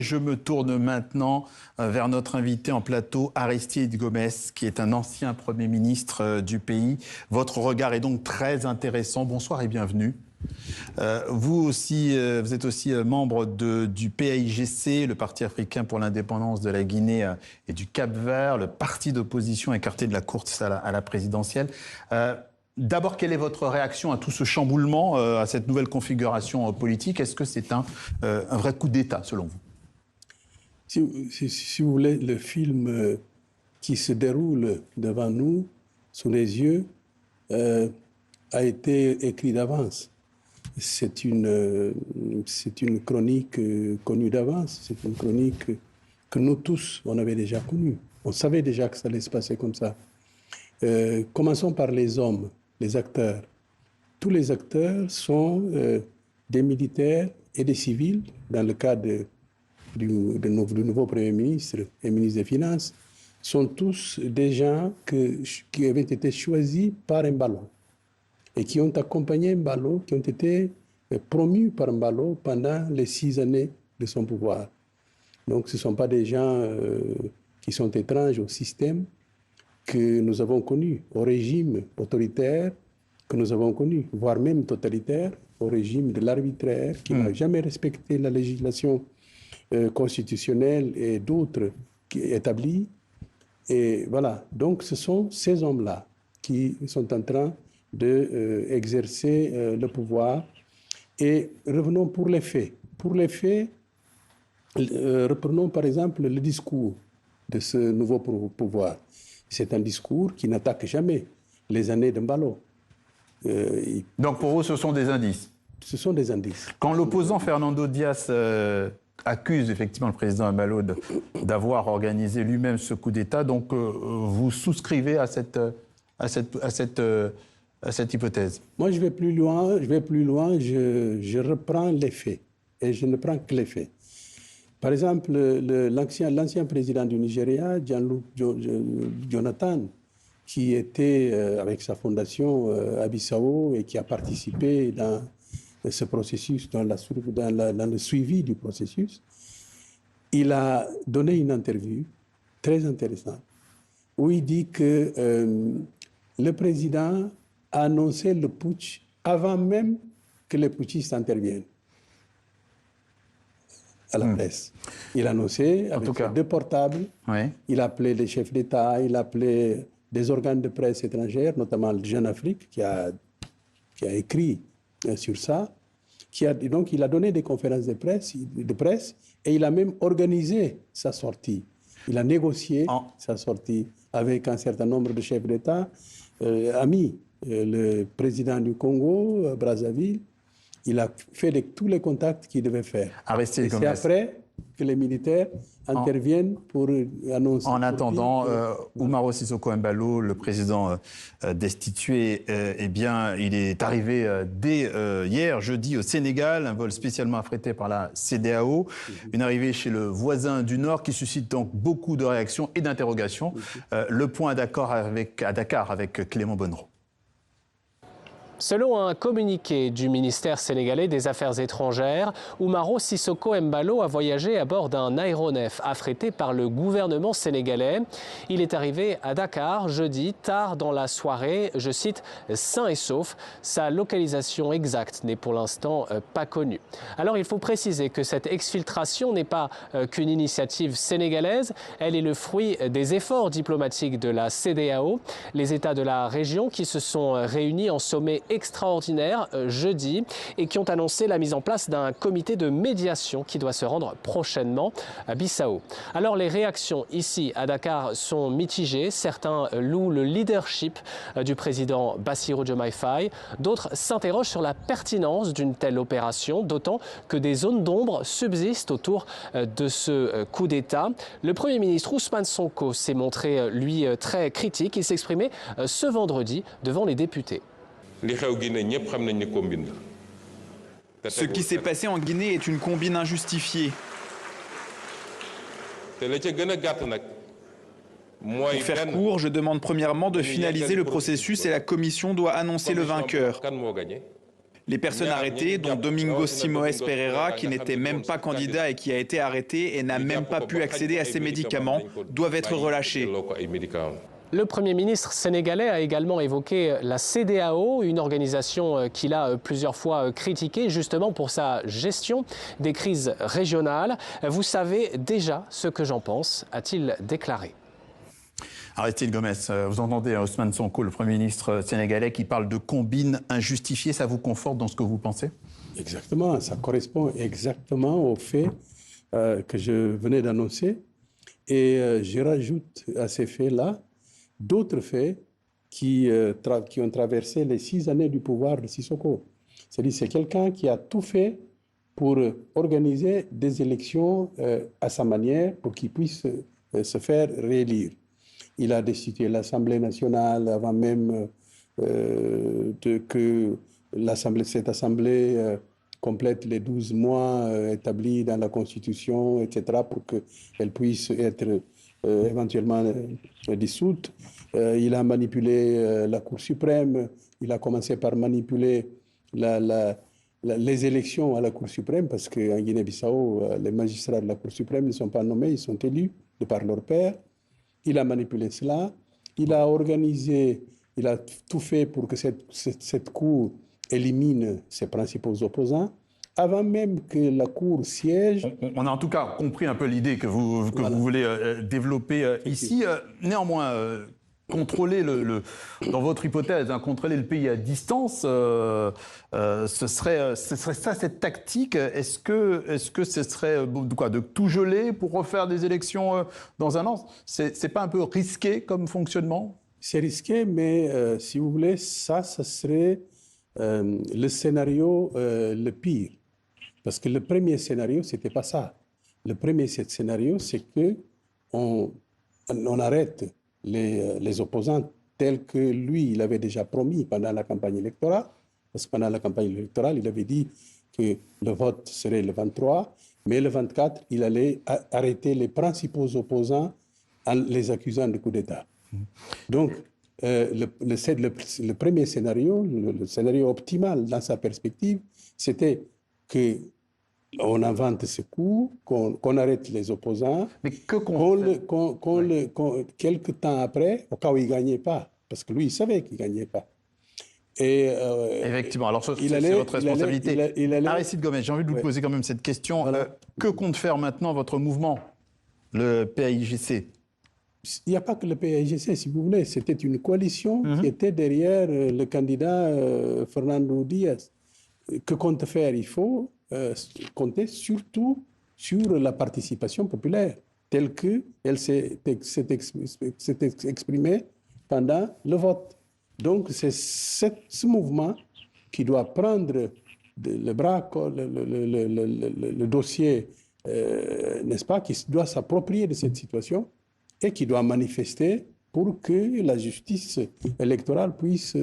Je me tourne maintenant vers notre invité en plateau, Aristide Gomes, qui est un ancien Premier ministre du pays. Votre regard est donc très intéressant. Bonsoir et bienvenue. Vous êtes aussi membre du PAIGC, le Parti africain pour l'indépendance de la Guinée et du Cap-Vert, le parti d'opposition écarté de la course à la présidentielle. D'abord, quelle est votre réaction à tout ce chamboulement, à cette nouvelle configuration politique? Est-ce que c'est un vrai coup d'État, selon vous? Si vous voulez, le film qui se déroule devant nous, sous les yeux, a été écrit d'avance. C'est une chronique connue d'avance. C'est une chronique que nous tous, on avait déjà connue. On savait déjà que ça allait se passer comme ça. Commençons par les hommes, les acteurs. Tous les acteurs sont des militaires et des civils, dans le cas du nouveau Premier ministre et ministre des Finances, sont tous des gens qui avaient été choisis par Embalo et qui ont accompagné Embalo, qui ont été promus par Embalo pendant les 6 années de son pouvoir. Donc ce ne sont pas des gens qui sont étranges au système que nous avons connu, au régime autoritaire que nous avons connu, voire même totalitaire, au régime de l'arbitraire qui n'a jamais respecté la législation constitutionnelle et d'autres établies. Et voilà, donc ce sont ces hommes-là qui sont en train d'exercer le pouvoir. Et revenons pour les faits. Pour les faits, reprenons par exemple le discours de ce nouveau pouvoir. C'est un discours qui n'attaque jamais les années d'Embalo. Donc pour vous, ce sont des indices? Ce sont des indices. Quand l'opposant Fernando Dias accuse effectivement le président Embalo d'avoir organisé lui-même ce coup d'État, donc vous souscrivez à cette hypothèse? Moi, je vais plus loin, je reprends les faits, et je ne prends que les faits. Par exemple, l'ancien président du Nigeria, Jonathan, qui était avec sa fondation à Bissau et qui a participé dans ce processus, dans le suivi du processus, il a donné une interview très intéressante où il dit que le président a annoncé le putsch avant même que les putschistes interviennent à la presse. Il a annoncé avec ses 2 portables, il a appelé les chefs d'État, il a appelé des organes de presse étrangères, notamment le Jeune Afrique, qui a écrit sur ça. Donc, il a donné des conférences de presse et il a même organisé sa sortie. Il a négocié sa sortie avec un certain nombre de chefs d'État, amis. Le président du Congo, Brazzaville, il a fait tous les contacts qu'il devait faire. Aristide Gomes. C'est après que les militaires interviennent pour annoncer. En attendant, Umaro Sissoco Embalo, le président destitué, eh bien, il est arrivé dès hier, jeudi, au Sénégal, un vol spécialement affrété par la CEDEAO, une arrivée chez le voisin du Nord qui suscite donc beaucoup de réactions et d'interrogations. Le point à Dakar avec Clément Bonnereau. Selon un communiqué du ministère sénégalais des Affaires étrangères, Umaro Sissoco Embalo a voyagé à bord d'un aéronef affrété par le gouvernement sénégalais. Il est arrivé à Dakar jeudi, tard dans la soirée, je cite, sain et sauf. Sa localisation exacte n'est pour l'instant pas connue. Alors il faut préciser que cette exfiltration n'est pas qu'une initiative sénégalaise, elle est le fruit des efforts diplomatiques de la CEDEAO, les États de la région qui se sont réunis en sommet extraordinaire jeudi et qui ont annoncé la mise en place d'un comité de médiation qui doit se rendre prochainement à Bissau. Alors les réactions ici à Dakar sont mitigées. Certains louent le leadership du président Bassirou Diomaye Faye. D'autres s'interrogent sur la pertinence d'une telle opération, d'autant que des zones d'ombre subsistent autour de ce coup d'État. Le Premier ministre Ousmane Sonko s'est montré, lui, très critique. Il s'exprimait ce vendredi devant les députés. Ce qui s'est passé en Guinée est une combine injustifiée. Pour faire court, je demande premièrement de finaliser le processus et la Commission doit annoncer le vainqueur. Les personnes arrêtées, dont Domingos Simoes Pereira, qui n'était même pas candidat et qui a été arrêté et n'a même pas pu accéder à ces médicaments, doivent être relâchés. Le Premier ministre sénégalais a également évoqué la CEDEAO, une organisation qu'il a plusieurs fois critiquée justement pour sa gestion des crises régionales. Vous savez déjà ce que j'en pense, a-t-il déclaré. Aristide Gomes, vous entendez Ousmane Sonko, le Premier ministre sénégalais, qui parle de combine injustifiée. Ça vous conforte dans ce que vous pensez? Exactement, ça correspond exactement aux faits que je venais d'annoncer. Et je rajoute à ces faits-là d'autres faits qui ont traversé les 6 années du pouvoir de Sissoko. C'est-à-dire c'est quelqu'un qui a tout fait pour organiser des élections à sa manière pour qu'il puisse se faire réélire. Il a destitué l'Assemblée nationale avant même que cette Assemblée complète les 12 mois établis dans la Constitution, etc., pour qu'elle puisse être éventuellement dissoute. Il a manipulé la Cour suprême. Il a commencé par manipuler les élections à la Cour suprême, parce qu'en Guinée-Bissau, les magistrats de la Cour suprême ne sont pas nommés, ils sont élus de par leur père. Il a manipulé cela. Il a organisé, il a tout fait pour que cette Cour élimine ses principaux opposants, avant même que la Cour siège. On a en tout cas compris un peu l'idée que vous voulez développer ici. Néanmoins, contrôler dans votre hypothèse, contrôler le pays à distance, ce serait ça cette tactique. Est-ce que ce serait de tout geler pour refaire des élections dans un an? C'est pas un peu risqué comme fonctionnement? C'est risqué, mais si vous voulez, ça serait le scénario le pire. Parce que le premier scénario, c'était pas ça. Le premier scénario, c'est qu'on arrête les opposants tels que lui, il avait déjà promis pendant la campagne électorale. Parce que pendant la campagne électorale, il avait dit que le vote serait le 23, mais le 24, il allait arrêter les principaux opposants en les accusant de coup d'État. Donc, le premier scénario, le scénario optimal dans sa perspective, c'était qu'on invente ce coup, qu'on arrête les opposants, mais quelques temps après, au cas où il ne gagnait pas, parce que lui, il savait qu'il ne gagnait pas. Effectivement, alors c'est votre responsabilité. Aristide Gomes, j'ai envie de vous poser quand même cette question. Voilà. Que compte faire maintenant votre mouvement, le PAIGC? Il n'y a pas que le PAIGC, si vous voulez. C'était une coalition qui était derrière le candidat Fernando Diaz. Que compte faire? Il faut compter surtout sur la participation populaire, telle qu'elle s'est exprimée pendant le vote. Donc, c'est ce mouvement qui doit prendre le bras, le dossier, n'est-ce pas, qui doit s'approprier de cette situation et qui doit manifester pour que la justice électorale puisse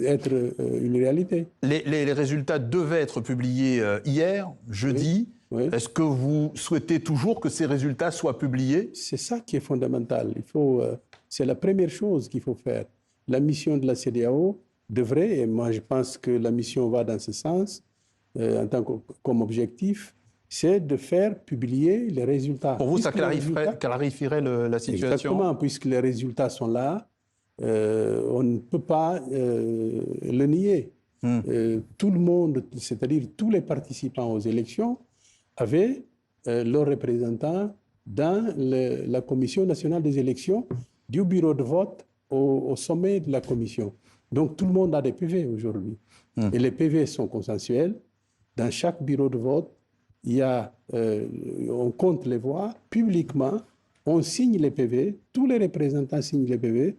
être une réalité. Les résultats devaient être publiés hier, jeudi. Oui. Est-ce que vous souhaitez toujours que ces résultats soient publiés? C'est ça qui est fondamental. C'est la première chose qu'il faut faire. La mission de la CEDEAO devrait, et moi je pense que la mission va dans ce sens, comme objectif, c'est de faire publier les résultats. Pour vous, ça clarifierait la situation? Exactement, puisque les résultats sont là, on ne peut pas le nier. Tout le monde, c'est-à-dire tous les participants aux élections, avaient leurs représentants dans la Commission nationale des élections, du bureau de vote au sommet de la commission. Donc tout le monde a des PV aujourd'hui. Et les PV sont consensuels. Dans chaque bureau de vote, on compte les voix publiquement, on signe les PV, tous les représentants signent les PV.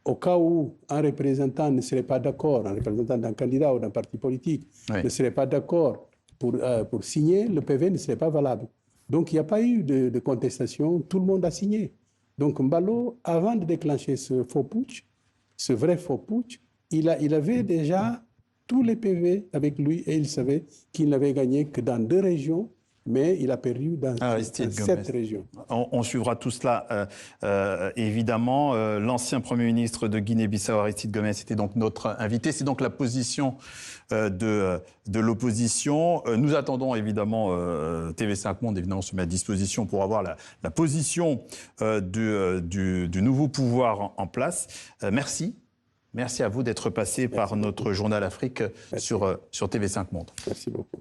Au cas où un représentant ne serait pas d'accord, un représentant d'un candidat ou d'un parti politique ne serait pas d'accord pour signer, le PV ne serait pas valable. Donc il n'y a pas eu de contestation, tout le monde a signé. Donc Mbalo, avant de déclencher ce faux putsch, ce vrai faux putsch, il avait déjà tous les PV avec lui et il savait qu'il n'avait gagné que dans 2 régions mais il a perdu dans cette région. On suivra tout cela, évidemment. L'ancien Premier ministre de Guinée-Bissau, Aristide Gomes, était donc notre invité. C'est donc la position de l'opposition. Nous attendons évidemment, TV5 Monde évidemment se met à disposition pour avoir la position du nouveau pouvoir en place. Merci. Merci à vous d'être passé par notre journal Afrique sur TV5 Monde. Merci beaucoup.